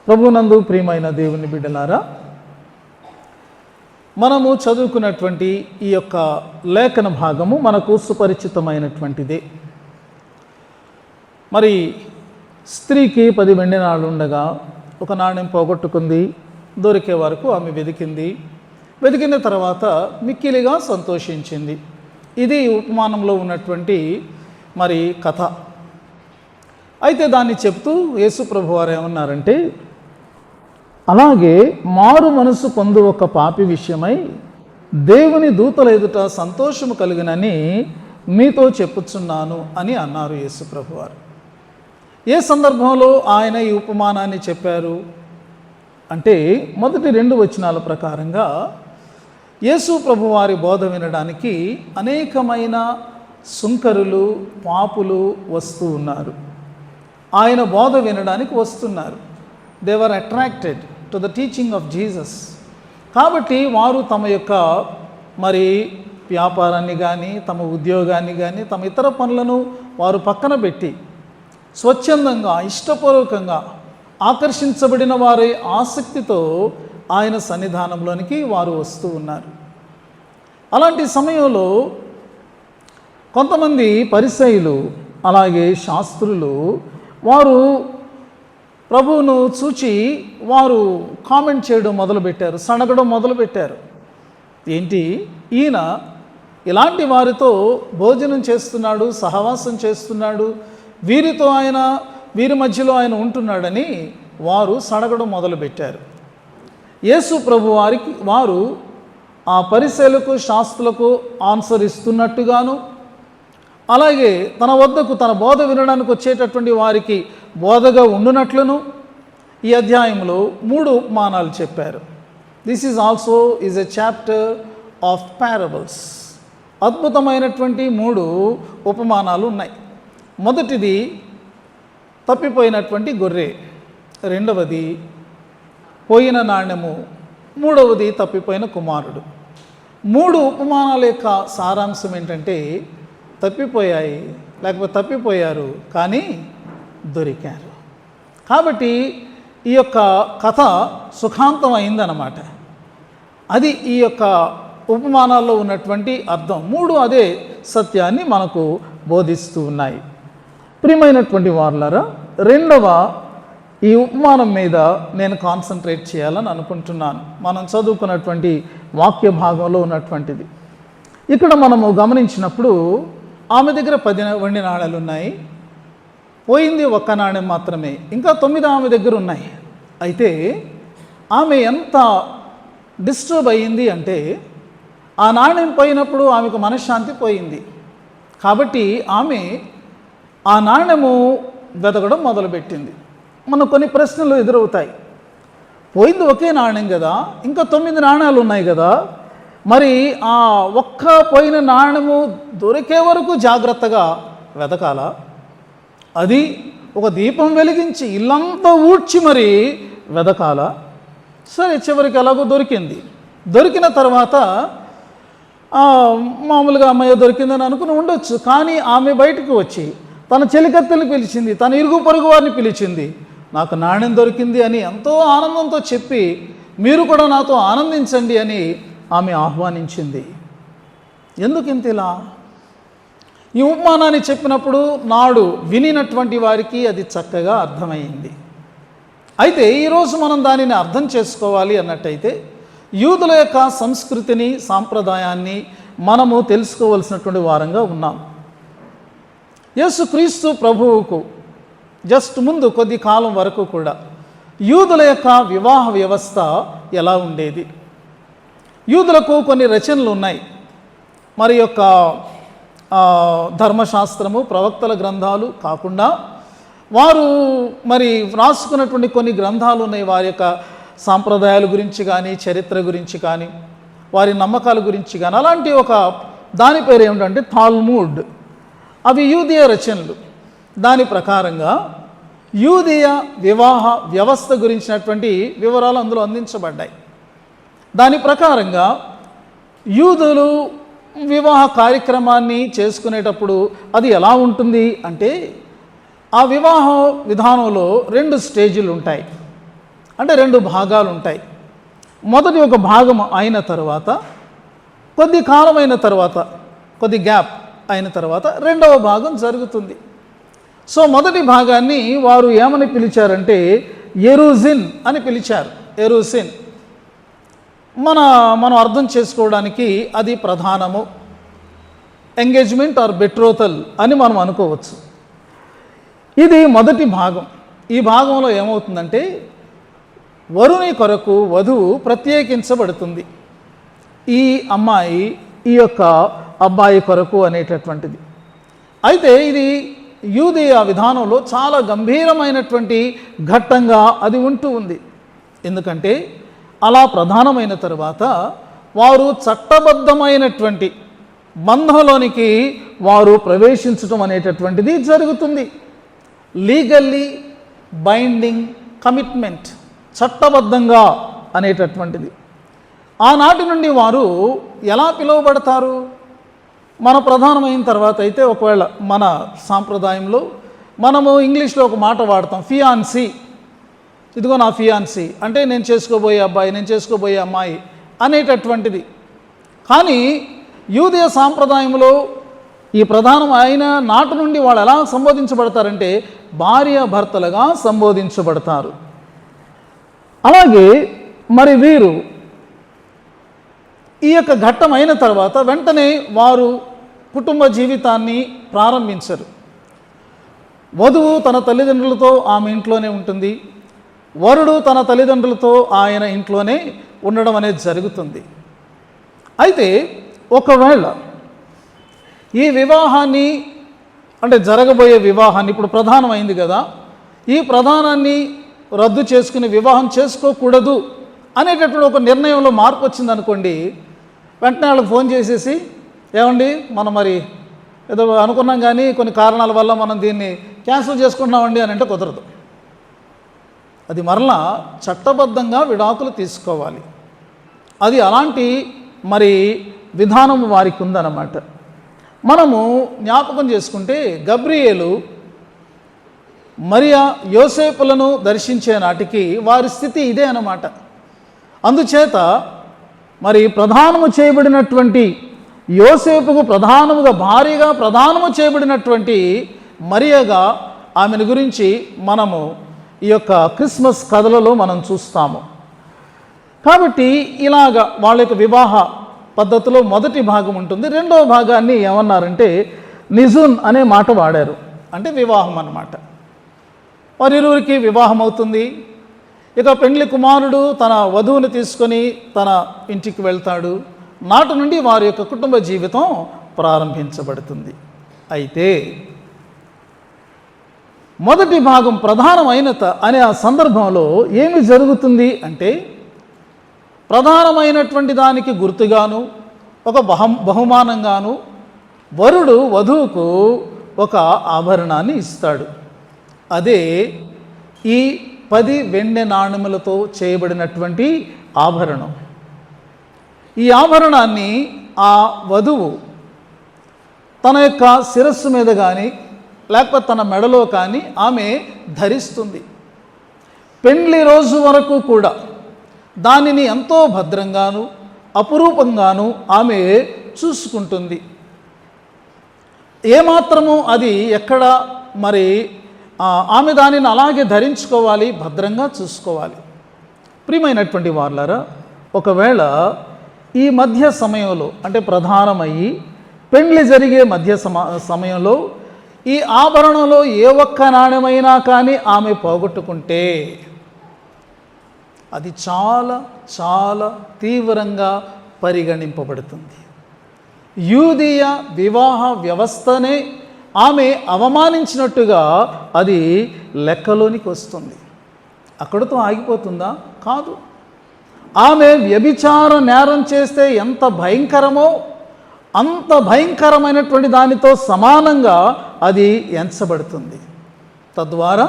ప్రభునందు ప్రియమైన దేవుని బిడ్డలారా, మనము చదువుకున్నటువంటి ఈ యొక్క లేఖన భాగము మనకు సుపరిచితమైనటువంటిదే. మరి స్త్రీకి 10 వెండి నాణాలు ఉండగా ఒక నాణ్యం పోగొట్టుకుంది. దొరికే వరకు ఆమె వెతికిన తర్వాత మిక్కిలిగా సంతోషించింది. ఇది ఉపమానంలో ఉన్నటువంటి మరి కథ. అయితే దాన్ని చెప్తూ యేసు ప్రభువారు ఏమన్నారంటే, అలాగే మారు మనసు పొందు ఒక పాపి విషయమై దేవుని దూతల ఎదుట సంతోషము కలుగునని మీతో చెప్పుచున్నాను అని అన్నారు యేసు ప్రభువారు. ఏ సందర్భంలో ఆయన ఈ ఉపమానాన్ని చెప్పారు అంటే, మొదటి 2 వచనాల ప్రకారంగా యేసు ప్రభువారి బోధ వినడానికి అనేకమైన సుంకరులు, పాపులు వస్తూ ఉన్నారు. ఆయన బోధ వినడానికి వస్తున్నారు. They were attracted to the teaching of Jesus. కాబట్టి వారు తమ యొక్క మరి వ్యాపారాన్ని కానీ, తమ ఉద్యోగాన్ని కానీ, తమ ఇతర పనులను వారు పక్కన పెట్టి స్వచ్ఛందంగా, ఇష్టపూర్వకంగా ఆకర్షించబడిన వారి ఆసక్తితో ఆయన సన్నిధానంలోనికి వారు వస్తూ ఉన్నారు. అలాంటి సమయంలో కొంతమంది పరిసయ్యులు, అలాగే శాస్త్రులు వారు ప్రభువును చూచి వారు కామెంట్ చేయడం మొదలుపెట్టారు, సనగడం మొదలుపెట్టారు. ఏంటి, ఈయన ఇలాంటి వారితో భోజనం చేస్తున్నాడు, సహవాసం చేస్తున్నాడు, వీరి మధ్యలో ఆయన ఉంటున్నాడని వారు సనగడం మొదలుపెట్టారు. యేసు ప్రభు వారు ఆ పరిసయ్యులకు, శాస్త్రులకు ఆన్సర్ ఇస్తున్నట్టుగాను, అలాగే తన వద్దకు తన బోధ వినడానికి వచ్చేటటువంటి వారికి బోధగా ఉండునట్లును ఈ అధ్యాయంలో 3 ఉపమానాలు చెప్పారు. This is also is a chapter of parables. అద్భుతమైనటువంటి 3 ఉపమానాలు ఉన్నాయి. మొదటిది తప్పిపోయినటువంటి గొర్రె, రెండవది పోయిన నాణ్యము, మూడవది తప్పిపోయిన కుమారుడు. 3 ఉపమానాల యొక్క సారాంశం ఏంటంటే, తప్పిపోయాయి, లేకపోతే తప్పిపోయారు కానీ దొరికారు. కాబట్టి ఈ యొక్క కథ సుఖాంతం అయిందన్నమాట. అది ఈ యొక్క ఉపమానాల్లో ఉన్నటువంటి అర్థం. 3 అదే సత్యాన్ని మనకు బోధిస్తూ ఉన్నాయి. ప్రియమైనటువంటి వారులారా, రెండవ ఈ ఉపమానం మీద నేను కాన్సన్ట్రేట్ చేయాలని అనుకుంటున్నాను. మనం చదువుకున్నటువంటి వాక్య భాగంలో ఉన్నటువంటిది. ఇక్కడ మనము గమనించినప్పుడు ఆమె దగ్గర 10 వెండి నాణాలు ఉన్నాయి, పోయింది 1 నాణ్యం మాత్రమే, ఇంకా 9 ఆమె దగ్గర ఉన్నాయి. అయితే ఆమె ఎంత డిస్టర్బ్ అయ్యింది అంటే, ఆ నాణ్యం పోయినప్పుడు ఆమెకు మనశ్శాంతి పోయింది. కాబట్టి ఆమె ఆ నాణ్యము వెతకడం మొదలుపెట్టింది. మనకు కొన్ని ప్రశ్నలు ఎదురవుతాయి. పోయింది ఒకే నాణ్యం కదా, ఇంకా 9 నాణ్యాలు ఉన్నాయి కదా, మరి ఆ ఒక్క పోయిన నాణ్యము దొరికే వరకు జాగ్రత్తగా వెతకాలా? అది ఒక దీపం వెలిగించి ఇల్లంతా ఊడ్చి మరి వెతకాలా? సరే, చివరికి ఎలాగో దొరికింది. దొరికిన తర్వాత మామూలుగా అమ్మాయి దొరికిందని అనుకుని ఉండొచ్చు. కానీ ఆమె బయటకు వచ్చి తన చెలికత్తెలు పిలిచింది, తన ఇరుగు పొరుగు వారిని పిలిచింది, నాకు నాణ్యం దొరికింది అని ఎంతో ఆనందంతో చెప్పి, మీరు కూడా నాతో ఆనందించండి అని ఆమె ఆహ్వానించింది. ఎందుకు ఇంత ఇలా? ఈ ఉపమానాన్ని చెప్పినప్పుడు నాడు వినినటువంటి వారికి అది చక్కగా అర్థమైంది. అయితే ఈరోజు మనం దానిని అర్థం చేసుకోవాలి అన్నట్టయితే, యూదుల యొక్క సంస్కృతిని, సాంప్రదాయాన్ని మనము తెలుసుకోవలసినటువంటి వారంగా ఉన్నాం. యేసుక్రీస్తు ప్రభువుకు జస్ట్ ముందు కొద్ది కాలం వరకు కూడా యూదుల యొక్క వివాహ వ్యవస్థ ఎలా ఉండేది? యూదులకు కొన్ని రచనలు ఉన్నాయి. మరి యొక్క ధర్మశాస్త్రము, ప్రవక్తల గ్రంథాలు కాకుండా వారు మరి రాసుకున్నటువంటి కొన్ని గ్రంథాలు ఉన్నాయి. వారి యొక్క సాంప్రదాయాల గురించి కానీ, చరిత్ర గురించి కానీ, వారి నమ్మకాల గురించి కానీ. అలాంటి ఒక దాని పేరు ఏమిటంటే తాల్ముడ్. అవి యూదీయ రచనలు. దాని ప్రకారంగా యూదీయ వివాహ వ్యవస్థ గురించినటువంటి వివరాలు అందులో అందించబడ్డాయి. దాని ప్రకారంగా యూదులు వివాహ కార్యక్రమాన్ని చేసుకునేటప్పుడు అది ఎలా ఉంటుంది అంటే, ఆ వివాహ విధానంలో 2 స్టేజీలు ఉంటాయి. అంటే 2 భాగాలు ఉంటాయి. మొదటి ఒక భాగం అయిన తర్వాత కొద్ది కాలం అయిన తర్వాత, కొద్ది గ్యాప్ అయిన తర్వాత రెండవ భాగం జరుగుతుంది. సో మొదటి భాగాన్ని వారు ఏమని పిలిచారంటే ఎరుజిన్ అని పిలిచారు. ఎరుజిన్ మనం అర్థం చేసుకోవడానికి అది ప్రధానము, ఎంగేజ్మెంట్ ఆర్ బెట్రోతల్ అని మనం అనుకోవచ్చు. ఇది మొదటి భాగం. ఈ భాగంలో ఏమవుతుందంటే వరుని కొరకు వధువు ప్రత్యేకించబడుతుంది. ఈ అమ్మాయి ఈ యొక్క అబ్బాయి కొరకు అనేటటువంటిది. అయితే ఇది యూదేయ విధానంలో చాలా గంభీరమైనటువంటి ఘట్టంగా అది ఉంటూ ఉంది. ఎందుకంటే అలా ప్రధానమైన తరువాత వారు చట్టబద్ధమైనటువంటి బంధంలోనికి వారు ప్రవేశించడం అనేటటువంటిది జరుగుతుంది. లీగల్లీ బైండింగ్ కమిట్మెంట్, చట్టబద్ధంగా అనేటటువంటిది. ఆనాటి నుండి వారు ఎలా పిలువబడతారు? మన ప్రధానమైన తర్వాత అయితే ఒకవేళ మన సాంప్రదాయంలో మనము ఇంగ్లీష్లో ఒక మాట వాడతాం, ఫియాన్సీ. ఇదిగో నా ఫియాన్సీ అంటే నేను చేసుకోబోయే అబ్బాయి, నేను చేసుకోబోయే అమ్మాయి అనేటటువంటిది. కానీ యూదేయ సాంప్రదాయంలో ఈ ప్రధానం అయిన నాటి నుండి వాళ్ళు ఎలా సంబోధించబడతారంటే భార్య భర్తలుగా సంబోధించబడతారు. అలాగే మరి వీరు ఈ యొక్క ఘట్టం అయిన తర్వాత వెంటనే వారు కుటుంబ జీవితాన్ని ప్రారంభించరు. వధువు తన తల్లిదండ్రులతో ఆమె ఇంట్లోనే ఉంటుంది, వరుడు తన తల్లిదండ్రులతో ఆయన ఇంట్లోనే ఉండడం అనేది జరుగుతుంది. అయితే ఒకవేళ ఈ వివాహాన్ని అంటే జరగబోయే వివాహాన్ని ఇప్పుడు ప్రధానమైంది కదా, ఈ ప్రధానాన్ని రద్దు చేసుకుని వివాహం చేసుకోకూడదు అనేటటువంటి ఒక నిర్ణయంలో మార్పు వచ్చిందనుకోండి, వెంటనే వాళ్ళకి ఫోన్ చేసేసి ఏమండి మనం మరి ఏదో అనుకున్నాం కానీ కొన్ని కారణాల వల్ల మనం దీన్ని క్యాన్సిల్ చేసుకుంటున్నామండి అని అంటే కుదరదు. అది మరలా చట్టబద్ధంగా విడాకులు తీసుకోవాలి. అది అలాంటి మరి విధానం వారికి ఉందన్నమాట. మనము జ్ఞాపకం చేసుకుంటే గబ్రియేలు మరియా యోసేపులను దర్శించే నాటికి వారి స్థితి ఇదే అన్నమాట. అందుచేత మరి ప్రధానము చేయబడినటువంటి యోసేపుకు ప్రధానముగా భార్యగా ప్రధానము చేయబడినటువంటి మరియగా ఆమెను గురించి మనము ఈ యొక్క క్రిస్మస్ కథలలో మనం చూస్తాము. కాబట్టి ఇలాగ వాళ్ళ యొక్క వివాహ పద్ధతిలో మొదటి భాగం ఉంటుంది. రెండవ భాగాన్ని ఏమన్నారంటే నిజున్ అనే మాట వాడారు, అంటే వివాహం అన్నమాట. వారిరువురికి వివాహం అవుతుంది. ఇక పెండ్లి కుమారుడు తన వధువుని తీసుకొని తన ఇంటికి వెళ్తాడు. నాటి నుండి వారి యొక్క కుటుంబ జీవితం ప్రారంభించబడుతుంది. అయితే మొదటి భాగం ప్రధానమైనత అనే ఆ సందర్భంలో ఏమి జరుగుతుంది అంటే ప్రధానమైనటువంటి దానికి గుర్తుగాను ఒక బహుమానంగాను వరుడు వధువుకు ఒక ఆభరణాన్ని ఇస్తాడు. అదే ఈ 10 వెండి నాణెములతో చేయబడినటువంటి ఆభరణం. ఈ ఆభరణాన్ని ఆ వధువు తన యొక్క శిరస్సు మీద కానీ లేకపోతే తన మెడలో కానీ ఆమె ధరిస్తుంది. పెండ్లి రోజు వరకు కూడా దానిని ఎంతో భద్రంగాను అపురూపంగాను ఆమె చూసుకుంటుంది. ఏమాత్రము అది ఎక్కడ మరి ఆమె దానిని అలాగే ధరించుకోవాలి, భద్రంగా చూసుకోవాలి. ప్రియమైనటువంటి వార్లారా, ఒకవేళ ఈ మధ్య సమయంలో అంటే ప్రధానమయ్యి పెండ్లి జరిగే మధ్య సమయంలో ఈ ఆభరణంలో ఏ ఒక్క నాణ్యమైనా కానీ ఆమె పోగొట్టుకుంటే అది చాలా చాలా తీవ్రంగా పరిగణింపబడుతుంది. యూదీయ వివాహ వ్యవస్థనే ఆమె అవమానించినట్టుగా అది లెక్కలోనికి వస్తుంది. అక్కడితో ఆగిపోతుందా? కాదు. ఆమె వ్యభిచార నేరం చేస్తే ఎంత భయంకరమో అంత భయంకరమైనటువంటి దానితో సమానంగా అది ఎంచబడుతుంది. తద్వారా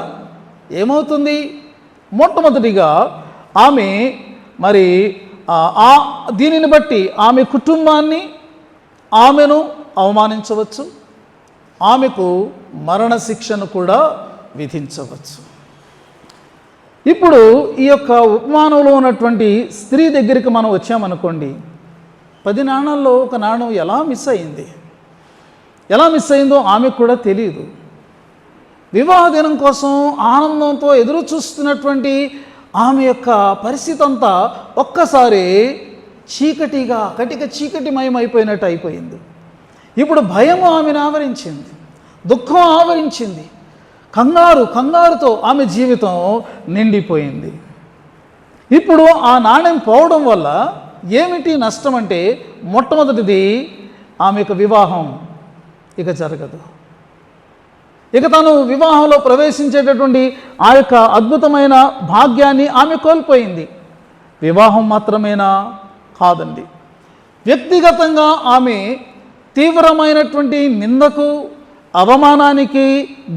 ఏమవుతుంది? మొట్టమొదటిగా ఆమె మరి దీనిని బట్టి ఆమె కుటుంబాన్ని ఆమెను అవమానించవచ్చు, ఆమెకు మరణశిక్షను కూడా విధించవచ్చు. ఇప్పుడు ఈ యొక్క ఉపమానంలో ఉన్నటువంటి స్త్రీ దగ్గరికి మనం వచ్చామనుకోండి, 10 నాణాల్లో ఒక నాణం ఎలా మిస్ అయిందో ఆమెకు కూడా తెలియదు. వివాహ దినం కోసం ఆనందంతో ఎదురు చూస్తున్నటువంటి ఆమె యొక్క పరిస్థితి అంతా ఒక్కసారి చీకటిగా కటిక చీకటిమయం అయిపోయినట్టు అయిపోయింది. ఇప్పుడు భయము ఆమెను ఆవరించింది, దుఃఖం ఆవరించింది, కంగారుతో ఆమె జీవితం నిండిపోయింది. ఇప్పుడు ఆ నాణ్యం పోవడం వల్ల ఏమిటి నష్టం అంటే, మొట్టమొదటిది ఆమె యొక్క వివాహం ఇక జరగదు. ఇక తను వివాహంలో ప్రవేశించేటటువంటి ఆ యొక్క అద్భుతమైన భాగ్యాన్ని ఆమె కోల్పోయింది. వివాహం మాత్రమేనా? కాదండి. వ్యక్తిగతంగా ఆమె తీవ్రమైనటువంటి నిందకు, అవమానానికి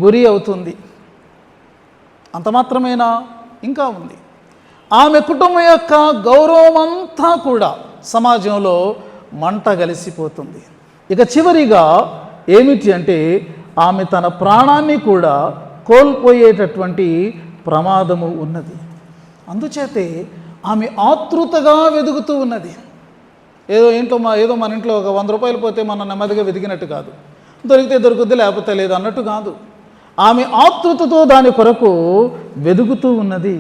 గురి అవుతుంది. అంత మాత్రమేనా? ఇంకా ఉంది. ఆమె కుటుంబం యొక్క గౌరవం అంతా కూడా సమాజంలో మంట గలిసిపోతుంది. ఇక చివరిగా ఏమిటి అంటే, ఆమె తన ప్రాణాన్ని కూడా కోల్పోయేటటువంటి ప్రమాదము ఉన్నది. అందుచేతే ఆమె ఆతృతగా వెదుగుతూ ఉన్నది. ఏదో మన ఇంట్లో ఒక 100 రూపాయలు పోతే మనం నెమ్మదిగా వెతికినట్టు కాదు, దొరికితే దొరుకుద్ది లేకపోతే లేదు అన్నట్టు కాదు. ఆమె ఆతృతతో దాని కొరకు వెదుగుతూ ఉన్నది.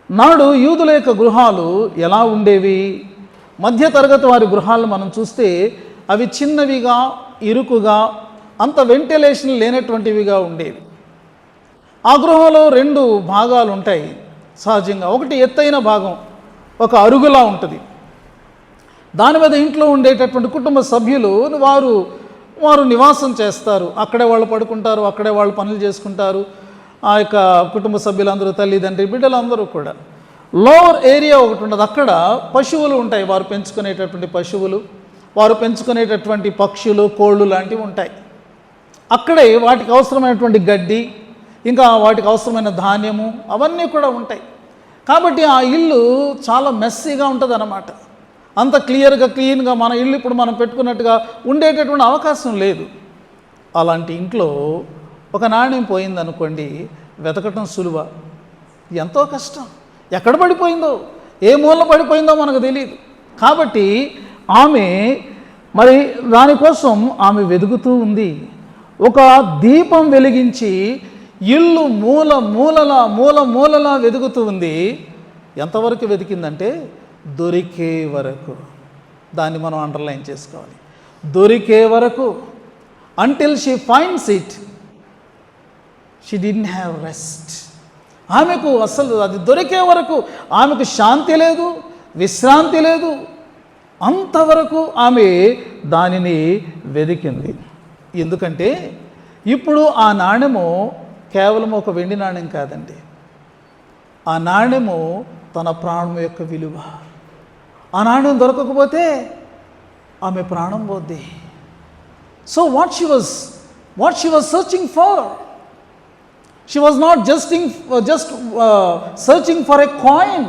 నాడు యూదుల యొక్క గృహాలు ఎలా ఉండేవి? మధ్యతరగతి వారి గృహాలను మనం చూస్తే అవి చిన్నవిగా, ఇరుకుగా, అంత వెంటిలేషన్ లేనటువంటివిగా ఉండేవి. ఆ గృహంలో 2 భాగాలు ఉంటాయి సహజంగా. ఒకటి ఎత్తైన భాగం, ఒక అరుగులా ఉంటుంది. దాని మీద ఇంట్లో ఉండేటటువంటి కుటుంబ సభ్యులు వారు నివాసం చేస్తారు. అక్కడే వాళ్ళు పడుకుంటారు, అక్కడే వాళ్ళు పనులు చేసుకుంటారు. ఆ యొక్క కుటుంబ సభ్యులందరూ, తల్లిదండ్రి, బిడ్డలందరూ కూడా. లోవర్ ఏరియా ఒకటి ఉండదు, అక్కడ పశువులు ఉంటాయి. వారు పెంచుకునేటటువంటి పశువులు, వారు పెంచుకునేటటువంటి పక్షులు, కోళ్ళు లాంటివి ఉంటాయి. అక్కడే వాటికి అవసరమైనటువంటి గడ్డి, ఇంకా వాటికి అవసరమైన ధాన్యము అవన్నీ కూడా ఉంటాయి. కాబట్టి ఆ ఇల్లు చాలా మెస్సీగా ఉంటుంది అన్నమాట. అంత క్లీన్గా మన ఇల్లు ఇప్పుడు మనం పెట్టుకున్నట్టుగా ఉండేటటువంటి అవకాశం లేదు. అలాంటి ఇంట్లో ఒక నాణ్యం పోయిందనుకోండి, వెతకటం సులువ, ఎంతో కష్టం. ఎక్కడ పడిపోయిందో, ఏ మూల పడిపోయిందో మనకు తెలియదు. కాబట్టి ఆమె మరి దానికోసం ఆమె వెతుకుతూ ఉంది. ఒక దీపం వెలిగించి ఇల్లు మూలలా వెతుకుతూ ఉంది. ఎంతవరకు వెతికిందంటే, దొరికే వరకు. దాన్ని మనం అండర్లైన్ చేసుకోవాలి. దొరికే వరకు. Until she finds it she didn't have rest. ఆమెకు అసలు అది దొరికే వరకు ఆమెకు శాంతి లేదు, విశ్రాంతి లేదు. అంతవరకు ఆమె దానిని వెతికింది. ఎందుకంటే ఇప్పుడు ఆ నాణ్యము కేవలం ఒక వెండి నాణ్యం కాదండి. ఆ నాణ్యము తన ప్రాణం యొక్క విలువ. ఆ నాణ్యం దొరకకపోతే ఆమె ప్రాణం పోద్ది. So what she was searching for, she was not just searching for a coin.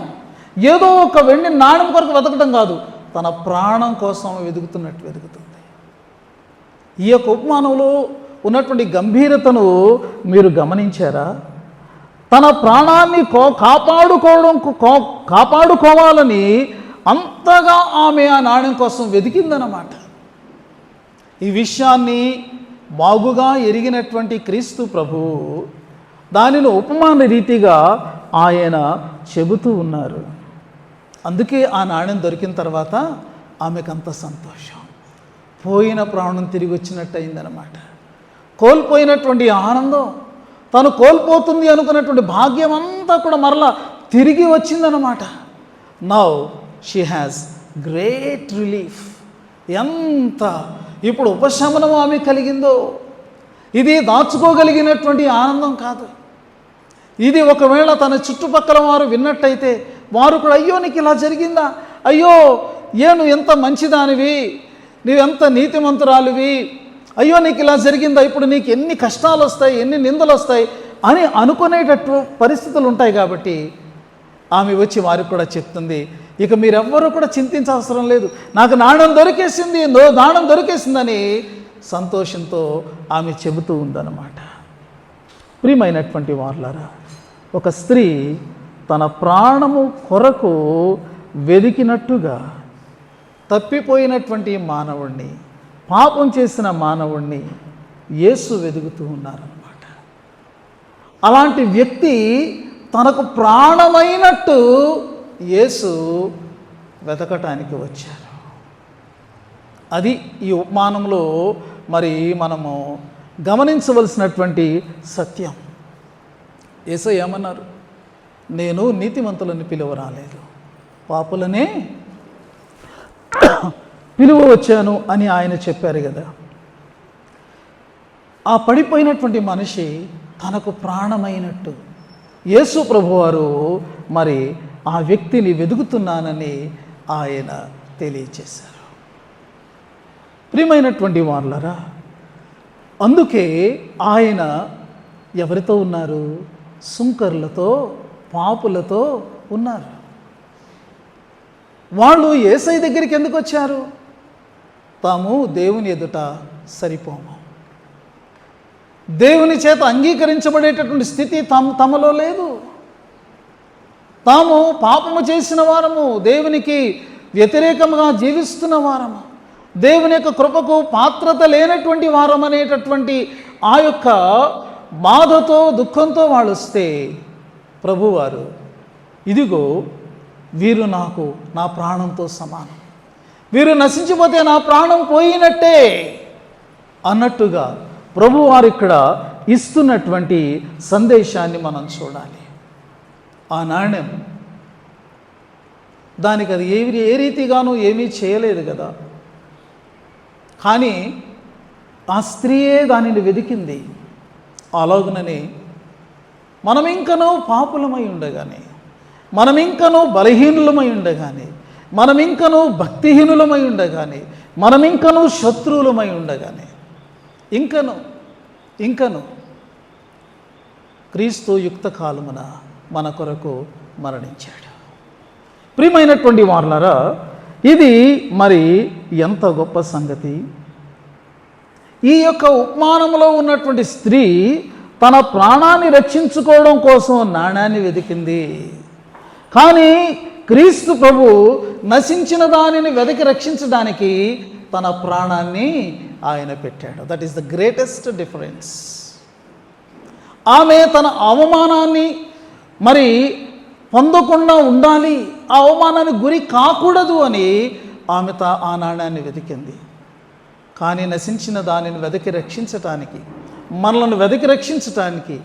ఏదో ఒక వెండి నాణ్యం కొరకు వెతకడం కాదు, తన ప్రాణం కోసం వెతుకుతుంది. ఈ యొక్క ఉపమానంలో ఉన్నటువంటి గంభీరతను మీరు గమనించారా? తన ప్రాణాన్ని కాపాడుకోవాలని అంతగా ఆమె ఆ నాణ్యం కోసం వెతికిందన్నమాట. ఈ విషయాన్ని బాగుగా ఎరిగినటువంటి క్రీస్తు ప్రభు దానిని ఉపమాన రీతిగా ఆయన చెబుతూ ఉన్నారు. అందుకే ఆ నాణ్యం దొరికిన తర్వాత ఆమెకంత సంతోషం. పోయిన ప్రాణం తిరిగి వచ్చినట్టు అయిందనమాట. కోల్పోయినటువంటి ఆనందం, తను కోల్పోతుంది అనుకున్నటువంటి భాగ్యం అంతా కూడా మరలా తిరిగి వచ్చిందనమాట. Now she has great relief. ఎంత ఇప్పుడు ఉపశమనం ఆమె కలిగిందో! ఇది దాచుకోగలిగినటువంటి ఆనందం కాదు. ఇది ఒకవేళ తన చుట్టుపక్కల వారు విన్నట్టయితే వారు కూడా, అయ్యో నీకు ఇలా జరిగిందా, అయ్యో నువ్వు ఎంత మంచిదానివి, నువ్వెంత నీతిమంతురాలివి, అయ్యో నీకు ఇలా జరిగిందా, ఇప్పుడు నీకు ఎన్ని కష్టాలు వస్తాయి, ఎన్ని నిందలు వస్తాయి అని అనుకునేటట్టు పరిస్థితులు ఉంటాయి. కాబట్టి ఆమె వచ్చి వారికి కూడా చెప్తుంది, ఇక మీరెవ్వరూ కూడా చింతించవసరం లేదు, నాకు నాణ్యం దొరికేసిందని సంతోషంతో ఆమె చెబుతూ ఉందన్నమాట. ప్రియమైనటువంటి వారలారా, ఒక స్త్రీ తన ప్రాణము కొరకు వెదికినట్టుగా తప్పిపోయినటువంటి మానవుణ్ణి, పాపం చేసిన మానవుణ్ణి యేసు వెదుగుతూ ఉన్నారన్నమాట. అలాంటి వ్యక్తి తనకు ప్రాణమైనట్టు యేసు వెతకటానికి వచ్చారు. అది ఈ ఉపమానంలో మరి మనము గమనించవలసినటువంటి సత్యం. యేసయ్య ఏమన్నారు? నేను నీతిమంతులను పిలువ రాలేదు, పాపులనే పిలువ వచ్చాను అని ఆయన చెప్పారు కదా. ఆ పడిపోయినటువంటి మనిషి తనకు ప్రాణమైనట్టు యేసు ప్రభువారు మరి ఆ వ్యక్తిని వెదుకుతున్నానని ఆయన తెలియచేశారు. ప్రియమైనటువంటి వారులారా, అందుకే ఆయన ఎవరితో ఉన్నారు? సుంకరులతో, పాపులతో ఉన్నారు. వాళ్ళు యేసయ్య దగ్గరికి ఎందుకు వచ్చారు? తాము దేవుని ఎదుట సరిపోము, దేవుని చేత అంగీకరించబడేటటువంటి స్థితి తమలో లేదు. తాము పాపము చేసిన వారము, దేవునికి వ్యతిరేకంగా జీవిస్తున్న వారము, దేవుని యొక్క కృపకు పాత్రత లేనటువంటి వారం అనేటటువంటి ఆ యొక్క బాధతో, దుఃఖంతో వాళ్ళు వస్తే ప్రభువారు, ఇదిగో వీరు నాకు నా ప్రాణంతో సమానం, వీరు నశించిపోతే నా ప్రాణం పోయినట్టే అన్నట్టుగా ప్రభువారు ఇక్కడ ఇస్తున్నటువంటి సందేశాన్ని మనం చూడాలి. ఆ నాణ్యం దానికి అది ఏ రీతిగానూ ఏమీ చేయలేదు కదా, కానీ ఆ స్త్రీయే దానిని వెతికింది. అలాగునని మనమింకనూ పాపులమై ఉండగానే, మనమింకనూ బలహీనులమై ఉండగానే, మనమింకనూ భక్తిహీనులమై ఉండగానే, మనమింకనూ శత్రువులమై ఉండగానే ఇంకను క్రీస్తు యుక్త కాలమున మన కొరకు మరణించాడు. ప్రియమైనటువంటి వారులారా, ఇది మరి ఎంత గొప్ప సంగతి. ఈ యొక్క ఉపమానంలో ఉన్నటువంటి స్త్రీ తన ప్రాణాన్ని రక్షించుకోవడం కోసం నాణ్యాన్ని వెతికింది. కానీ క్రీస్తు ప్రభు నశించిన దానిని వెతికి రక్షించడానికి తన ప్రాణాన్ని ఆయన పెట్టాడు. That is the greatest difference. ఆమె తన అవమానాన్ని మరి పొందకుండా ఉండాలి, ఆ అవమానానికి గురి కాకూడదు అని ఆమె ఆ నాణ్యాన్ని వెతికింది. కానీ నశించిన దానిని వెతికి రక్షించటానికి, మనలను వెతికి రక్షించటానికి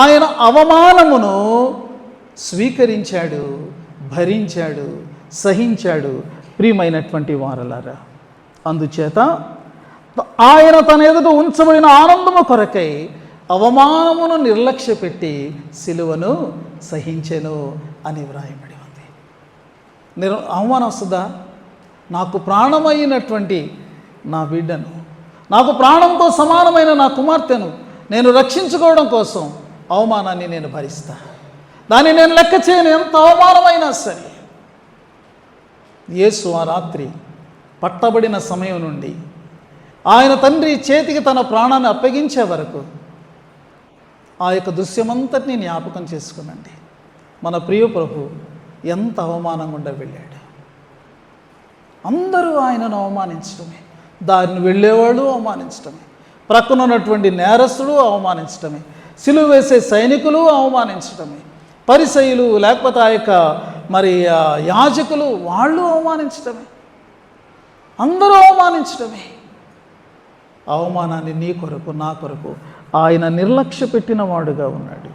ఆయన అవమానమును స్వీకరించాడు, భరించాడు, సహించాడు. ప్రియమైనటువంటి వారలారా, అందుచేత ఆయన తన ఎదుట ఉంచబడిన ఆనందము కొరకై అవమానమును నిర్లక్ష్యపెట్టి సిలువను సహించెను అని వ్రాయబడి ఉంది. అవమానం వస్తుందా? నాకు ప్రాణమైనటువంటి నా బిడ్డను, నాకు ప్రాణంతో సమానమైన నా కుమార్తెను నేను రక్షించుకోవడం కోసం అవమానాన్ని నేను భరిస్తా. దాన్ని నేను లెక్క చేయను, ఎంత అవమానమైనా సరే. యేసు ఆ రాత్రి పట్టబడిన సమయం నుండి ఆయన తండ్రి చేతికి తన ప్రాణాన్ని అప్పగించే వరకు ఆ యొక్క దృశ్యమంతటిని జ్ఞాపకం చేసుకునండి. మన ప్రియ ప్రభు ఎంత అవమానం గుండా వెళ్ళాడు. అందరూ ఆయనను అవమానించడమే, దారిని వెళ్ళేవాళ్ళు అవమానించడమే, ప్రక్కన ఉన్నటువంటి నేరస్తుడు అవమానించడమే, సిలువ వేసే సైనికులు అవమానించడమే, పరిసయ్యులు లేకపోతే ఆ యొక్క మరి యాజకులు వాళ్ళు అవమానించడమే, అందరూ అవమానించడమే. అవమానాన్ని నీ కొరకు నా కొరకు ఆయన నిర్లక్ష్య పెట్టిన వాడుగా ఉన్నాడు.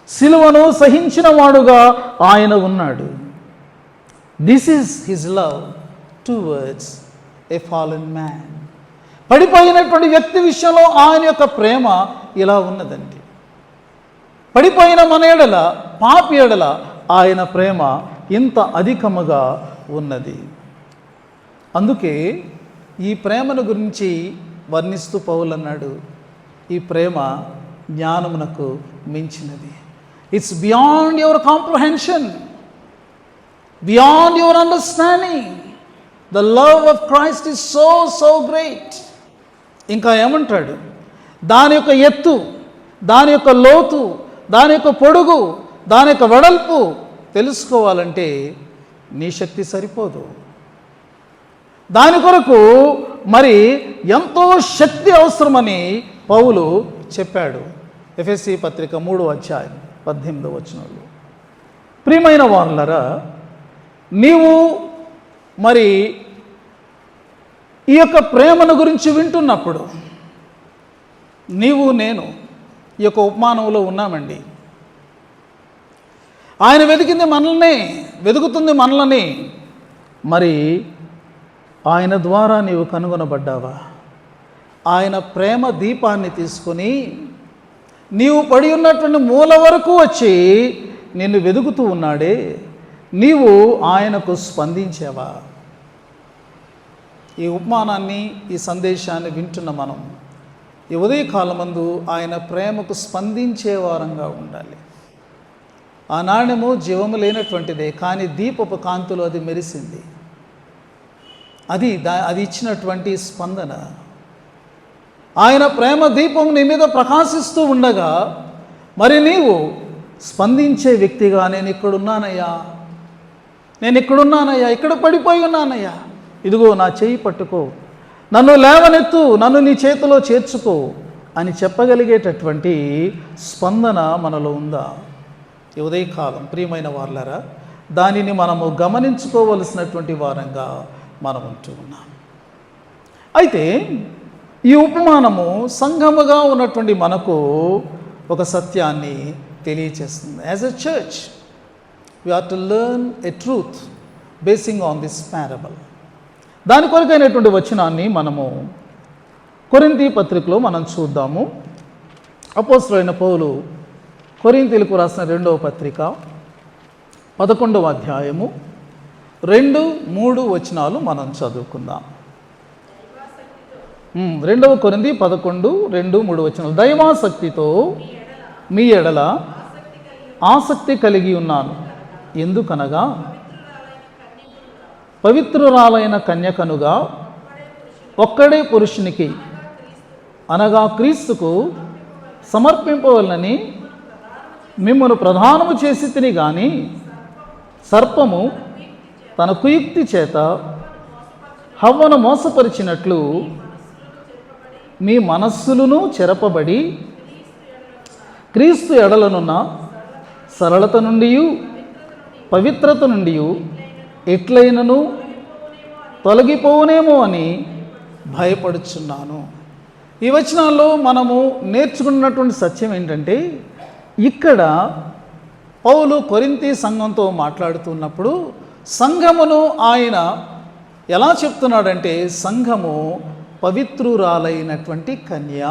సిలువను సహించిన వాడుగా ఆయన ఉన్నాడు. This is his love towards a fallen man. పడిపోయినటువంటి వ్యక్తి విషయంలో ఆయన యొక్క ప్రేమ ఇలా ఉన్నదండి. పడిపోయిన మన ఎడల, పాపి ఎడల ఆయన ప్రేమ ఇంత అధికముగా ఉన్నది. అందుకే ఈ ప్రేమను గురించి వర్ణిస్తూ పౌలు అన్నాడు, ఈ ప్రేమ జ్ఞానమునకు మించినది. It's beyond your comprehension, beyond your understanding. The love of Christ is so great. ఇంకా ఏమంటాడు? దాని యొక్క ఎత్తు, దాని యొక్క లోతు, దాని యొక్క పొడుగు, దాని యొక్క వెడల్పు తెలుసుకోవాలంటే నీ శక్తి సరిపోదు. దాని కొరకు మరి ఎంతో శక్తి అవసరమని పౌలు చెప్పాడు. ఎఫెసీ పత్రిక 3:18 ప్రియమైన వారులారా, నీవు మరి ఈ యొక్క ప్రేమను గురించి వింటున్నప్పుడు నీవు నేను ఈ యొక్క ఉపమానంలో ఉన్నామండి. ఆయన వెతుకుతుంది మనల్ని. మరి ఆయన ద్వారా నీవు కనుగొనబడ్డావా? ఆయన ప్రేమ దీపాన్ని తీసుకొని నీవు పడి ఉన్నటువంటి మూల వరకు వచ్చి నిన్ను వెతుకుతూ ఉన్నాడే, నీవు ఆయనకు స్పందించావా? ఈ ఉపమానాన్ని, ఈ సందేశాన్ని వింటున్న మనం ఈ ఉదయకాలమందు ఆయన ప్రేమకు స్పందించే వారంగా ఉండాలి. ఆ నాణ్యము జీవము లేనటువంటిదే, కానీ దీపపు కాంతులో అది మెరిసింది. అది ఇచ్చినటువంటి స్పందన. ఆయన ప్రేమ దీపం నీ మీద ప్రకాశిస్తూ ఉండగా మరి నీవు స్పందించే వ్యక్తిగా నేను ఇక్కడున్నానయ్యా, ఇక్కడ పడిపోయి ఉన్నానయ్యా, ఇదిగో నా చెయ్యి పట్టుకో, నన్ను లేవనెత్తు, నన్ను నీ చేతిలో చేర్చుకో అని చెప్పగలిగేటటువంటి స్పందన మనలో ఉందా? ఈ ఉదయకాలం ప్రియమైన వారులారా, దానిని మనము గమనించుకోవలసినటువంటి వారంగా మనం ఉంటూ ఉన్నాం. అయితే ఈ ఉపమానము సంఘముగా ఉన్నటువంటి మనకు ఒక సత్యాన్ని తెలియచేస్తుంది. As a church we are to learn a truth basing on this parable. దాని కొరకైనటువంటి వచనాన్ని మనము కొరింథీ పత్రికలో మనం చూద్దాము. అపోస్తలుడైన పౌలు కొరింథీలకు రాసిన 2వ పత్రిక 11వ అధ్యాయము 2-3 వచనాలు మనం చదువుకుందాం. 2వ కొరింథీ 11:2-3 వచనాలు. దైవాసక్తితో మీ ఎడల ఆసక్తి కలిగి ఉన్నాను, ఎందుకనగా పవిత్రురాలైన కన్యకనుగా ఒక్కడే పురుషునికి అనగా క్రీస్తుకు సమర్పింపవలనని మిమ్మల్ని ప్రధానము చేసి తిని గాని సర్పము తన కుయుక్తి చేత హవ్వను మోసపరిచినట్లు మీ మనస్సులను చెరపబడి క్రీస్తు ఎడలనున్న సరళత నుండి పవిత్రత నుండి ఎట్లయినను తొలగిపోనేమో అని భయపడుచున్నాను. ఈ వచనాల్లో మనము నేర్చుకున్నటువంటి సత్యం ఏంటంటే, ఇక్కడ పౌలు కొరింథీ సంఘంతో మాట్లాడుతున్నప్పుడు సంఘమును ఆయన ఎలా చెప్తున్నాడంటే, సంఘము పవిత్రురాలైనటువంటి కన్య.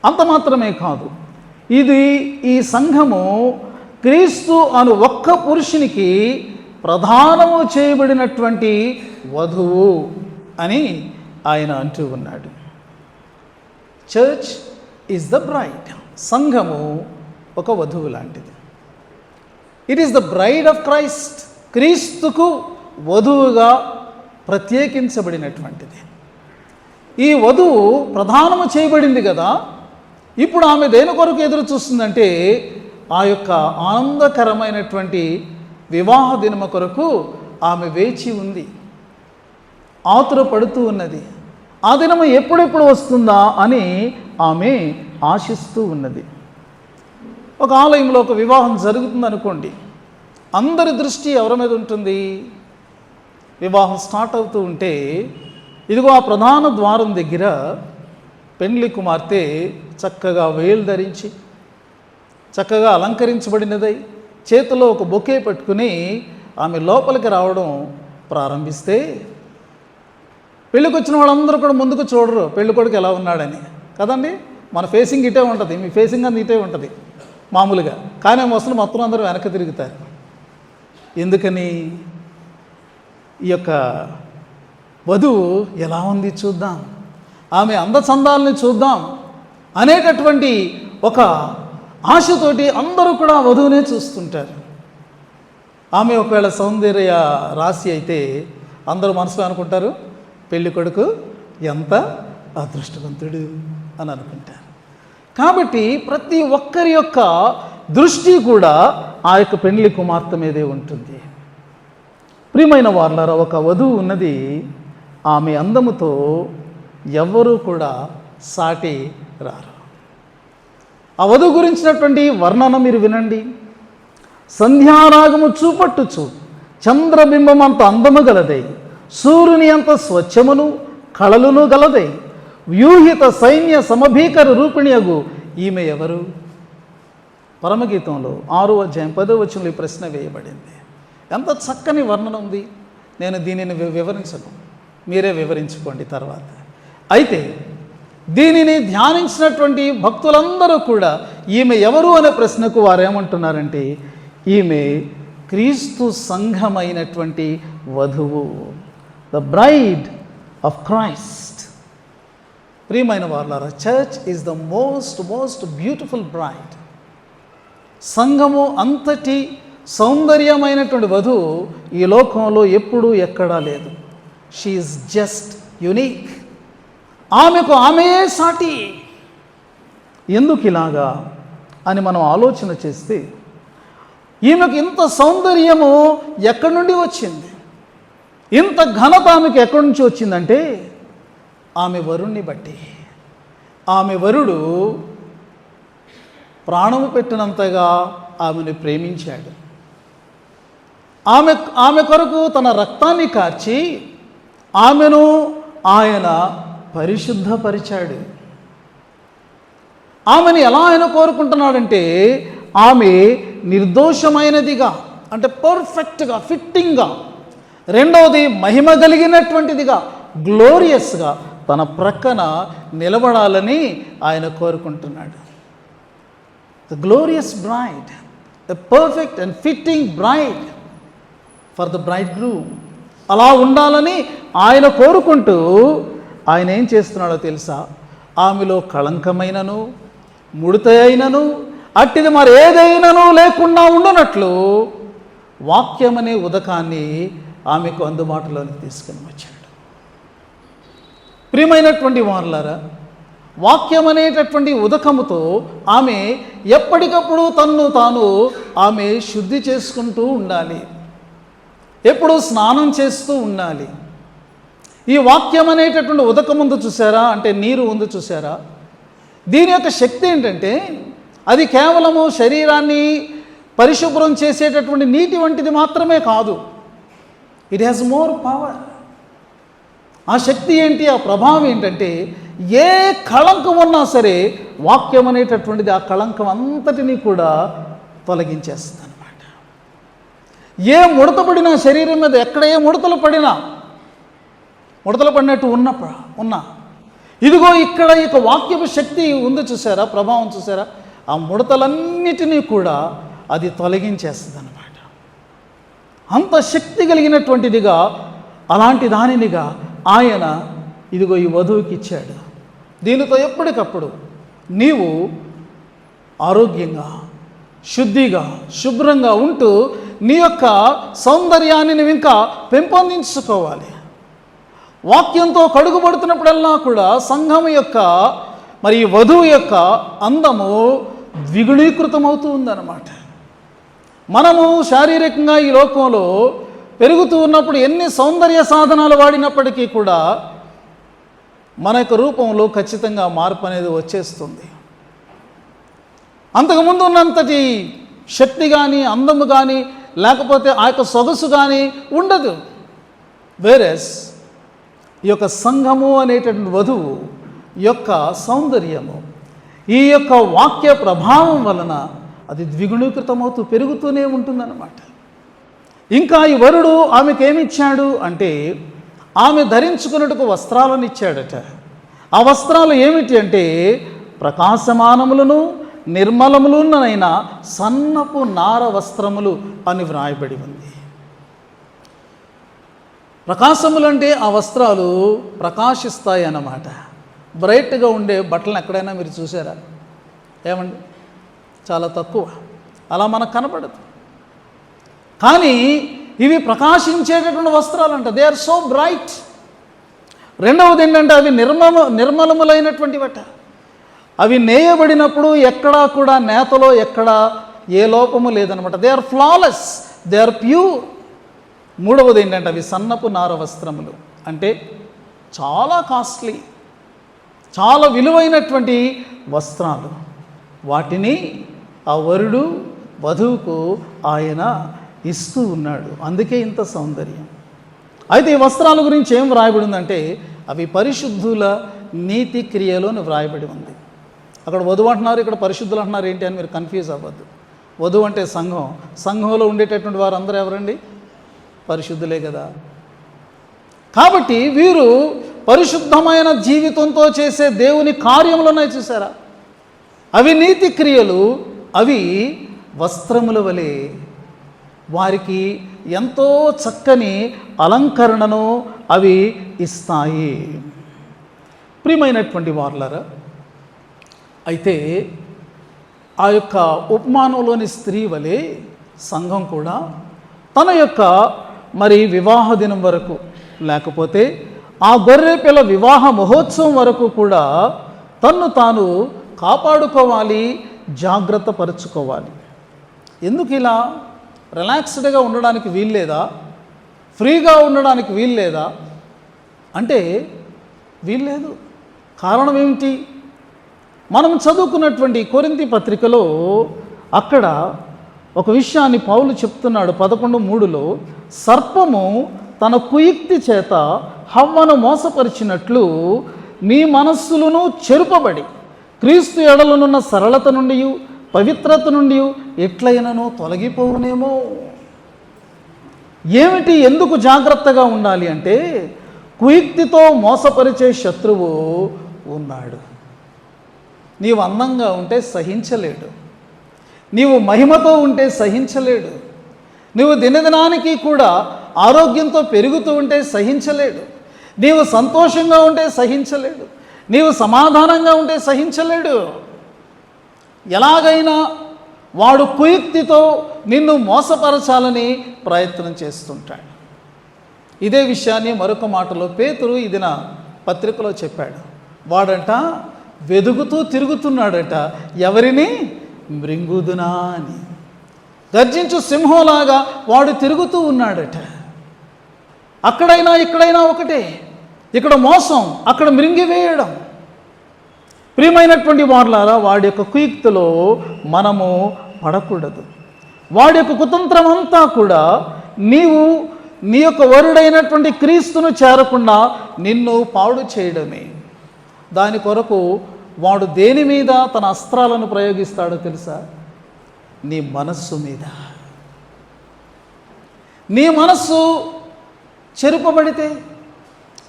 అంత మాత్రమే కాదు, ఈ సంఘము క్రీస్తు అను ఒక్క పురుషునికి ప్రధానము చేయబడినటువంటి వధువు అని ఆయన అంటూ ఉన్నాడు. Church is the bride. సంఘము ఒక వధువు లాంటిది. It is the bride of Christ. క్రీస్తుకు వధువుగా ప్రత్యేకించబడినటువంటిది. ఈ వధువు ప్రధానము చేయబడింది కదా. ఇప్పుడు ఆమె దేని కొరకు ఎదురు చూస్తుందంటే, ఆ యొక్క ఆనందకరమైనటువంటి వివాహ దినము కొరకు ఆమె వేచి ఉంది, ఆతురపడుతూ ఉన్నది. ఆ దినము ఎప్పుడెప్పుడు వస్తుందా అని ఆమె ఆశిస్తూ ఉన్నది. ఒక ఆలయంలో ఒక వివాహం జరుగుతుంది అనుకోండి, అందరి దృష్టి ఎవరి మీద ఉంటుంది? వివాహం స్టార్ట్ అవుతూ ఉంటే ఇదిగో ఆ ప్రధాన ద్వారం దగ్గర పెండ్లి కుమార్తె చక్కగా వేలు ధరించి చక్కగా అలంకరించబడినదై చేతిలో ఒక బొకే పట్టుకుని ఆమె లోపలికి రావడం ప్రారంభిస్తే పెళ్ళికి వచ్చిన వాళ్ళందరూ కూడా ముందుకు చూడరు పెళ్ళి కొడుకు ఎలా ఉన్నాడని కదండి. మన ఫేసింగ్ ఇటే ఉంటుంది, మీ ఫేసింగ్ అంతా ఇటే ఉంటుంది మామూలుగా. కానీ అసలు మొత్తం అందరూ వెనక్కి తిరుగుతారు. ఎందుకని? ఈ యొక్క వధువు ఎలా ఉంది చూద్దాం, ఆమె అందచందాలని చూద్దాం అనేటటువంటి ఒక ఆశతోటి అందరూ కూడా వధువునే చూస్తుంటారు. ఆమె ఒకవేళ సౌందర్య రాశి అయితే అందరూ మనసులో అనుకుంటారు, పెళ్ళి కొడుకు ఎంత అదృష్టవంతుడు అని అనుకుంటారు. కాబట్టి ప్రతి ఒక్కరి యొక్క దృష్టి కూడా ఆ యొక్క పెండ్లి కుమార్తె మీదే ఉంటుంది. ప్రియమైన వారలారా, ఒక వధువు ఉన్నది, ఆమె అందముతో ఎవ్వరూ కూడా సాటి రారు. ఆ వధువు గురించినటువంటి వర్ణన మీరు వినండి. సంధ్యారాగము చూపట్టుచు చంద్రబింబం అంత అందము గలదై, సూర్యుని అంత స్వచ్ఛమును కళలును గలదై, వ్యూహిత సైన్య సమభీకర రూపిణియగు ఈమె ఎవరు? పరమగీతంలో 6వ అధ్యాయం 10వ వచనంలో ఈ ప్రశ్న వేయబడింది. ఎంత చక్కని వర్ణన ఉంది. నేను దీనిని వివరించను, మీరే వివరించుకోండి తర్వాత. అయితే దీనిని ధ్యానించినటువంటి భక్తులందరూ కూడా ఈమె ఎవరు అనే ప్రశ్నకు వారు ఏమంటున్నారంటే, ఈమె క్రీస్తు సంఘమైనటువంటి వధువు, ద బ్రైడ్ ఆఫ్ క్రైస్ట్. ప్రియమైన వారలారా, church is the most beautiful braid. సంఘము అంతటి సౌందర్యమైనటువంటి వధువు ఈ లోకంలో ఎప్పుడూ ఎక్కడా లేదు. She is just unique. ఆమెకు ఆమెయే సాటి. ఎందుకు ఇలాగా అని మనం ఆలోచన చేస్తే, ఈమెకు ఇంత సౌందర్యము ఎక్కడి నుండి వచ్చింది, ఇంత ఘనత ఆమెకు ఎక్కడి నుంచి వచ్చిందంటే ఆమె వరుణ్ణి బట్టి. ఆమె వరుడు ప్రాణము పెట్టినంతగా ఆమెను ప్రేమించాడు. ఆమె కొరకు తన రక్తాన్ని కార్చి ఆమెను ఆయన పరిశుద్ధపరిచాడు. ఆమెను ఎలా ఆయన కోరుకుంటున్నాడంటే, ఆమె నిర్దోషమైనదిగా, అంటే పర్ఫెక్ట్గా, ఫిట్టింగ్గా, రెండవది మహిమ కలిగినటువంటిదిగా, గ్లోరియస్గా తన ప్రక్కన నిలబడాలని ఆయన కోరుకుంటున్నాడు. The glorious braid, the perfect and fitting braid for the bride groom. అలా ఉండాలని ఆయన కోరుకుంటూ ఆయన ఏం చేస్తున్నాడో తెలుసా? ఆమెలో కళంకమైనను ముడత అయినను అట్టిది మరి ఏదైనాను లేకుండా ఉండనట్లు వాక్యమనే ఉదకాన్ని ఆమెకు అందుబాటులోకి తీసుకుని వచ్చాడు. ప్రియమైనటువంటి వారలారా, వాక్యం అనేటటువంటి ఉదకముతో ఆమె ఎప్పటికప్పుడు తన్ను తాను ఆమె శుద్ధి చేసుకుంటూ ఉండాలి. ఎప్పుడూ స్నానం చేస్తూ ఉండాలి. ఈ వాక్యం అనేటటువంటి ఉదకం ఉంది చూసారా, అంటే నీరు ఉంది చూసారా, దీని యొక్క శక్తి ఏంటంటే అది కేవలము శరీరాన్ని పరిశుభ్రం చేసేటటువంటి నీటి వంటిది మాత్రమే కాదు. It has more power. ఆ శక్తి ఏంటి, ఆ ప్రభావం ఏంటంటే ఏ కళంకం ఉన్నా సరే వాక్యం అనేటటువంటిది ఆ కళంకం అంతటినీ కూడా తొలగించేస్తుంది అన్నమాట. ఏ ముడత పడినా శరీరం మీద ఎక్కడ ఏ ముడతలు పడినట్టు ఉన్నా ఇదిగో ఇక్కడ ఇక వాక్యపు శక్తి ఉంది చూసారా, ప్రభావం చూసారా, ఆ ముడతలన్నిటినీ కూడా అది తొలగించేస్తుంది అన్నమాట. అంత శక్తి కలిగినటువంటిదిగా, అలాంటి దానినిగా ఆయన ఇదిగో ఈ వధువుకి ఇచ్చాడు. దీనితో ఎప్పటికప్పుడు నీవు ఆరోగ్యంగా, శుద్ధిగా, శుభ్రంగా ఉంటూ నీ యొక్క సౌందర్యాన్ని నువ్వు ఇంకా పెంపొందించుకోవాలి. వాక్యంతో కడుగుపడుతున్నప్పుడల్లా కూడా సంఘం యొక్క మరి ఈ వధువు యొక్క అందము ద్విగుణీకృతమవుతూ ఉందన్నమాట. మనము శారీరకంగా ఈ లోకంలో పెరుగుతూ ఉన్నప్పుడు ఎన్ని సౌందర్య సాధనాలు వాడినప్పటికీ కూడా మన యొక్క రూపంలో ఖచ్చితంగా మార్పు అనేది వచ్చేస్తుంది. అంతకుముందు ఉన్నంతటి శక్తి కానీ, అందము కానీ, లేకపోతే ఆ యొక్క సొగసు కానీ ఉండదు. వేరేస్ ఈ యొక్క సంఘము అనేటటువంటి వధువు యొక్క సౌందర్యము ఈ యొక్క వాక్య ప్రభావం వలన అది ద్విగుణీకృతమవుతూ పెరుగుతూనే ఉంటుందన్నమాట. ఇంకా ఈ వరుడు ఆమెకు ఏమిచ్చాడు అంటే, ఆమె ధరించుకున్నట్టుకు వస్త్రాలను ఇచ్చాడట. ఆ వస్త్రాలు ఏమిటి అంటే ప్రకాశమానములను నిర్మలములునైన సన్నపు నార వస్త్రములు అని వ్రాయబడి ఉంది. ప్రకాశములు అంటే ఆ వస్త్రాలు ప్రకాశిస్తాయి అన్నమాట. బ్రైట్గా ఉండే బట్టలను ఎక్కడైనా మీరు చూసారా? ఏమండి, చాలా తక్కువ, అలా మనకు కనపడదు. కానీ ఇవి ప్రకాశించేటటువంటి వస్త్రాలు అంట. They are so bright. రెండవది ఏంటంటే అవి నిర్మలములైనటువంటివట. అవి నేయబడినప్పుడు ఎక్కడా కూడా నేతలో ఎక్కడా ఏ లోపము లేదనమాట. They are flawless, they are pure. మూడవది ఏంటంటే అవి సన్నపు నార వస్త్రములు, అంటే చాలా కాస్ట్లీ, చాలా విలువైనటువంటి వస్త్రాలు. వాటిని ఆ వరుడు వధువుకు ఆయన ఇస్తూ ఉన్నాడు. అందుకే ఇంత సౌందర్యం. అయితే ఈ వస్త్రాల గురించి ఏం వ్రాయబడి ఉందంటే అవి పరిశుద్ధుల నీతి క్రియలోని వ్రాయబడి ఉంది. అక్కడ వధువు అంటున్నారు, ఇక్కడ పరిశుద్ధులు అంటున్నారు. ఏంటి అని మీరు కన్ఫ్యూజ్ అవ్వద్దు. వధువు అంటే సంఘం, సంఘంలో ఉండేటటువంటి వారు అందరూ ఎవరండి? పరిశుద్ధులే కదా. కాబట్టి వీరు పరిశుద్ధమైన జీవితంతో చేసే దేవుని కార్యములున్నాయి చూసారా, అవి నీతి క్రియలు. అవి వస్త్రముల వలె వారికి ఎంతో చక్కని అలంకరణను అవి ఇస్తాయి. ప్రియమైనటువంటి వారులారా, అయితే ఆ యొక్క ఉపమానంలోని స్త్రీ వలె సంఘం కూడా తన యొక్క వివాహ దినం వరకు, లేకపోతే ఆ గొర్రె పిల్ల వివాహ మహోత్సవం వరకు కూడా తన్ను తాను కాపాడుకోవాలి, జాగ్రత్త పరుచుకోవాలి. ఎందుకు ఇలా రిలాక్స్డ్గా ఉండడానికి వీల్లేదా? ఫ్రీగా ఉండడానికి వీల్లేదా అంటే వీల్లేదు. కారణం ఏమిటి? మనం చదువుకున్నటువంటి కొరింథీ పత్రికలో అక్కడ ఒక విషయాన్ని పౌలు చెప్తున్నాడు. 11:3లో సర్పము తన కుయుక్తి చేత హవ్వను మోసపరిచినట్లు మీ మనస్సులను చెరుపబడి క్రీస్తు ఎడలనున్న సరళత నుండి పవిత్రత నుండి ఎట్లయినను తొలగిపోవునేమో. ఏమిటి, ఎందుకు జాగ్రత్తగా ఉండాలి అంటే కుయుక్తితో మోసపరిచే శత్రువు ఉన్నాడు. నీవు అందంగా ఉంటే సహించలేడు, నీవు మహిమతో ఉంటే సహించలేడు, నీవు దినదినానికి కూడా ఆరోగ్యంతో పెరుగుతూ ఉంటే సహించలేడు, నీవు సంతోషంగా ఉంటే సహించలేడు, నీవు సమాధానంగా ఉంటే సహించలేడు. ఎలాగైనా వాడు కుయుక్తితో నిన్ను మోసపరచాలని ప్రయత్నం చేస్తుంటాడు. ఇదే విషయాన్ని మరొక మాటలో పేతురు ఇది నా పత్రికలో చెప్పాడు. వాడంట వెదుగుతూ తిరుగుతున్నాడట, ఎవరిని? మృంగుదునా అని. గర్జించు సింహంలాగా వాడు తిరుగుతూ ఉన్నాడట. అక్కడైనా ఇక్కడైనా ఒకటే, ఇక్కడ మోసం, అక్కడ మృంగివేయడం. ప్రియమైనటువంటి వారులారా, వాడి యొక్క కుయుక్తిలో మనము పడకూడదు. వాడి యొక్క కుతంత్రం అంతా కూడా నీవు నీ యొక్క వరుడైనటువంటి క్రీస్తును చేరకుండా నిన్ను పాడు చేయడమే. దాని కొరకు వాడు దేని మీద తన అస్త్రాలను ప్రయోగిస్తాడో తెలుసా? నీ మనస్సు మీద. నీ మనస్సు చెరుపబడితే,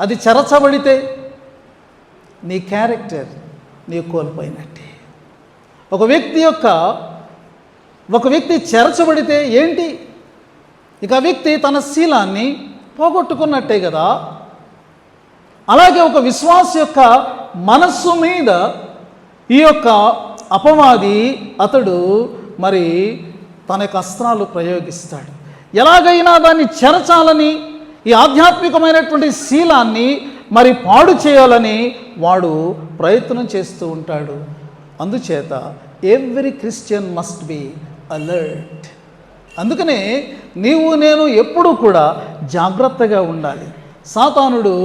అది చెరచబడితే నీ క్యారెక్టర్ నీ కోల్పోయినట్టే. ఒక వ్యక్తి చెరచబడితే ఏంటి? ఇక ఆ వ్యక్తి తన శీలాన్ని పోగొట్టుకున్నట్టే కదా. అలాగే ఒక విశ్వాస యొక్క మనస్సు మీద ఈ యొక్క అపవాది అతడు తన యొక్క అస్త్రాలు ప్రయోగిస్తాడు. ఎలాగైనా దాన్ని చెరచాలని, ఈ ఆధ్యాత్మికమైనటువంటి శీలాన్ని పాడు చేయాలని వాడు ప్రయత్నం చేస్తూ ఉంటాడు. అందుచేత every Christian must be alert. అందుకనే నీవు నేను ఎప్పుడూ కూడా జాగ్రత్తగా ఉండాలి. సాతానుడు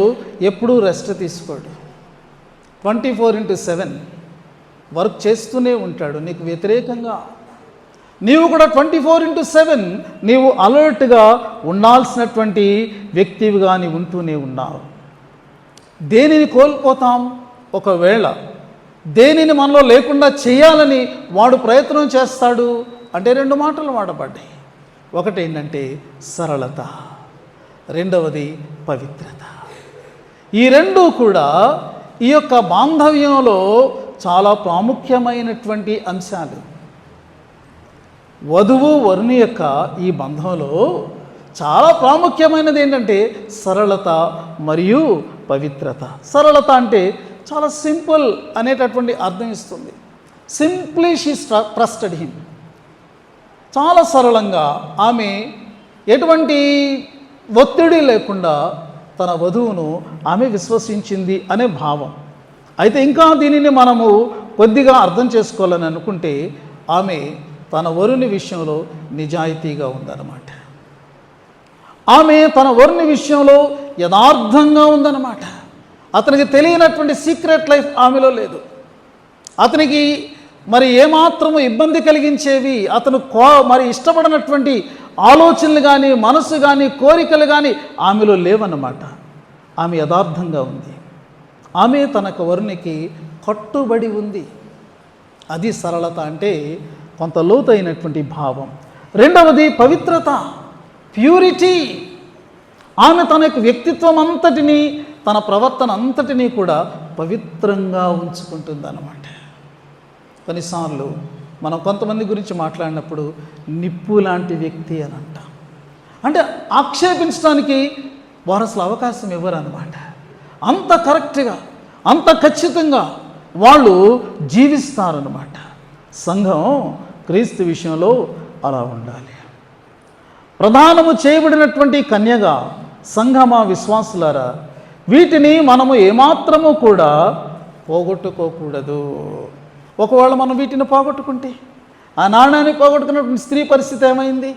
ఎప్పుడూ రెస్ట్ తీసుకోడు. 24/7 వర్క్ చేస్తూనే ఉంటాడు నీకు వ్యతిరేకంగా. నీవు కూడా 24/7 నీవు అలర్ట్గా ఉండాల్సినటువంటి వ్యక్తివిగా నీవు ఉంటూనే ఉన్నావు. దేనిని కోల్పోతాం? ఒకవేళ దేనిని మనలో లేకుండా చేయాలని వాడు ప్రయత్నం చేస్తాడు అంటే 2 మాటలు వాడబడ్డాయి. ఒకటి ఏంటంటే సరళత, రెండవది పవిత్రత. ఈ రెండు కూడా ఈ యొక్క బాంధవ్యంలో చాలా ప్రాముఖ్యమైనటువంటి అంశాలు. వధువు వరుని యొక్క ఈ బంధంలో చాలా ప్రాముఖ్యమైనది ఏంటంటే సరళత మరియు పవిత్రత. సరళత అంటే చాలా సింపుల్ అనేటటువంటి అర్థం ఇస్తుంది. Simply she trusted him. చాలా సరళంగా ఆమె ఎటువంటి ఒత్తిడి లేకుండా తన వధువును ఆమె విశ్వసించింది అనే భావం. అయితే ఇంకా దీనిని మనము కొద్దిగా అర్థం చేసుకోవాలని అనుకుంటే ఆమె తన వరుని విషయంలో నిజాయితీగా ఉందన్నమాట. ఆమె తన వరుని విషయంలో యథార్థంగా ఉందన్నమాట. అతనికి తెలియనటువంటి సీక్రెట్ లైఫ్ ఆమెలో లేదు. అతనికి మరి ఏమాత్రము ఇబ్బంది కలిగించేవి, అతను మరి ఇష్టపడినటువంటి ఆలోచనలు కానీ, మనసు కానీ, కోరికలు కానీ ఆమెలో లేవన్నమాట. ఆమె యథార్థంగా ఉంది. ఆమె తనకు వరునికి కట్టుబడి ఉంది. అది సరళత అంటే కొంత లోతైనటువంటి భావం. రెండవది పవిత్రత, ప్యూరిటీ. ఆమె తన యొక్క వ్యక్తిత్వం అంతటినీ, తన ప్రవర్తన అంతటినీ కూడా పవిత్రంగా ఉంచుకుంటుంది అన్నమాట. కొన్నిసార్లు మనం కొంతమంది గురించి మాట్లాడినప్పుడు నిప్పు లాంటి వ్యక్తి అని అంటాం. అంటే ఆక్షేపించడానికి వారు అసలు అవకాశం ఇవ్వరు అన్నమాట. అంత కరెక్ట్గా, అంత ఖచ్చితంగా వాళ్ళు జీవిస్తారన్నమాట. సంఘం క్రీస్తు విషయంలో అలా ఉండాలి. ప్రదానము చేయబడినటువంటి కన్యగా సంఘమా విశ్వాసులారా, వీటిని మనము ఏమాత్రము కూడా పోగొట్టుకోకూడదు. ఒకవేళ మనం వీటిని పోగొట్టుకుంటే, ఆ నాణ్యాన్ని పోగొట్టుకున్నటువంటి స్త్రీ పరిస్థితి ఏమైంది?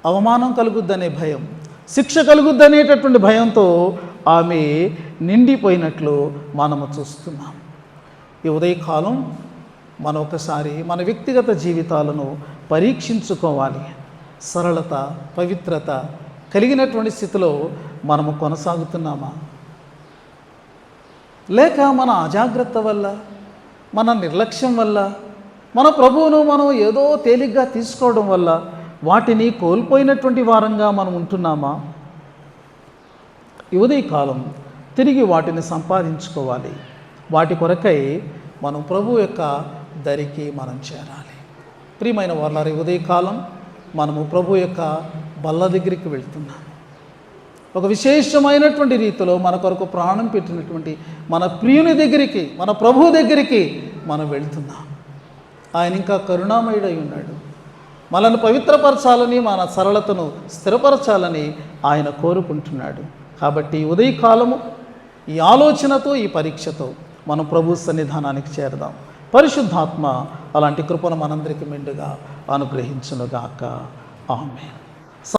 అవమానం కలుగుద్దనే భయం, శిక్ష కలుగుద్దనేటటువంటి భయంతో ఆమె నిండిపోయినట్లు మనము చూస్తున్నాం. ఈ ఉదయకాలం మనం ఒకసారి మన వ్యక్తిగత జీవితాలను పరీక్షించుకోవాలి. సరళత, పవిత్రత కలిగినటువంటి స్థితిలో మనము కొనసాగుతున్నామా? లేక మన అజాగ్రత్త వల్ల, మన నిర్లక్ష్యం వల్ల, మన ప్రభువును మనం ఏదో తేలిగ్గా తీసుకోవడం వల్ల వాటిని కోల్పోయినటువంటి వారంగా మనం ఉంటున్నామా? ఈ ఉదయకాలం తిరిగి వాటిని సంపాదించుకోవాలి. వాటి కొరకై మనం ప్రభు యొక్క దరికి మనం చేరాలి. ప్రియమైన వారలారా, ఈ ఉదయకాలం మనము ప్రభు యొక్క బల్ల దగ్గరికి వెళ్తున్నాం. ఒక విశేషమైనటువంటి రీతిలో మన కొరకు ప్రాణం పెట్టినటువంటి మన ప్రియుని దగ్గరికి, మన ప్రభు దగ్గరికి మనం వెళ్తున్నాం. ఆయన ఇంకా కరుణామయుడై ఉన్నాడు. మనల్ని పవిత్రపరచాలని, మన సరళతను స్థిరపరచాలని ఆయన కోరుకుంటున్నాడు. కాబట్టి ఉదయకాలము ఈ ఆలోచనతో, ఈ పరీక్షతో మనం ప్రభు సన్నిధానానికి చేరదాం. పరిశుద్ధాత్మ అలాంటి కృపను మనందరికీ మెండుగా అనుగ్రహించునుగాక. ఆమేన్.